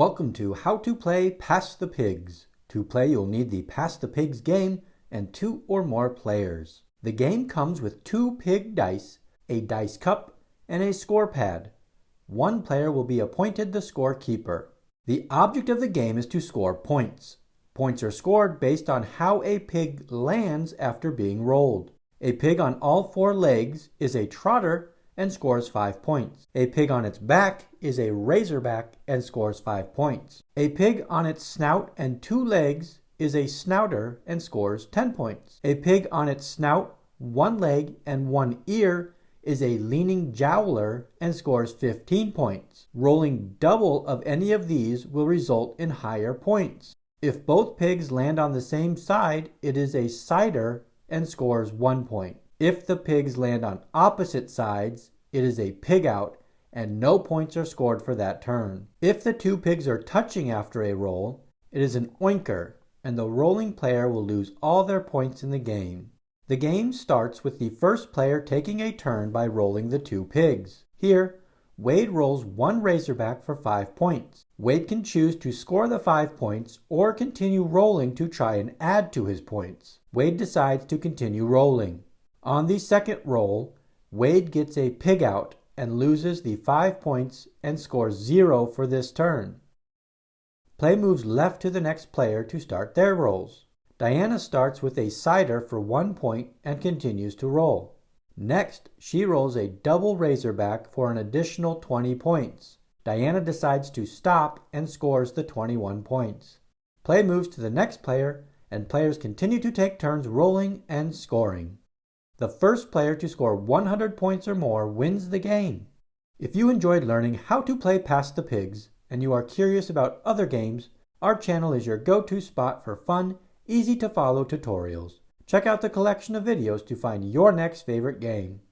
Welcome to How to Play Pass the Pigs. To play, you'll need the Pass the Pigs game and 2 or more players. The game comes with 2 pig dice, a dice cup, and a score pad. One player will be appointed the scorekeeper. The object of the game is to score points. Points are scored based on how a pig lands after being rolled. A pig on all 4 legs is a trotter and scores 5 points. A pig on its back is a razorback and scores 5 points. A pig on its snout and 2 legs is a snouter and scores 10 points. A pig on its snout, 1 leg, and 1 ear is a leaning jowler and scores 15 points. Rolling double of any of these will result in higher points. If both pigs land on the same side, it is a sider and scores 1 point. If the pigs land on opposite sides, it is a pig out and no points are scored for that turn. If the 2 pigs are touching after a roll, it is an oinker and the rolling player will lose all their points in the game. The game starts with the first player taking a turn by rolling the 2 pigs. Here, Wade rolls 1 razorback for 5 points. Wade can choose to score the 5 points or continue rolling to try and add to his points. Wade decides to continue rolling. On the second roll, Wade gets a pig out and loses the 5 points and scores 0 for this turn. Play moves left to the next player to start their rolls. Diana starts with a sider for 1 point and continues to roll. Next, she rolls a double razorback for an additional 20 points. Diana decides to stop and scores the 21 points. Play moves to the next player and players continue to take turns rolling and scoring. The first player to score 100 points or more wins the game. If you enjoyed learning how to play Pass the Pigs and you are curious about other games, our channel is your go-to spot for fun, easy to follow tutorials. Check out the collection of videos to find your next favorite game.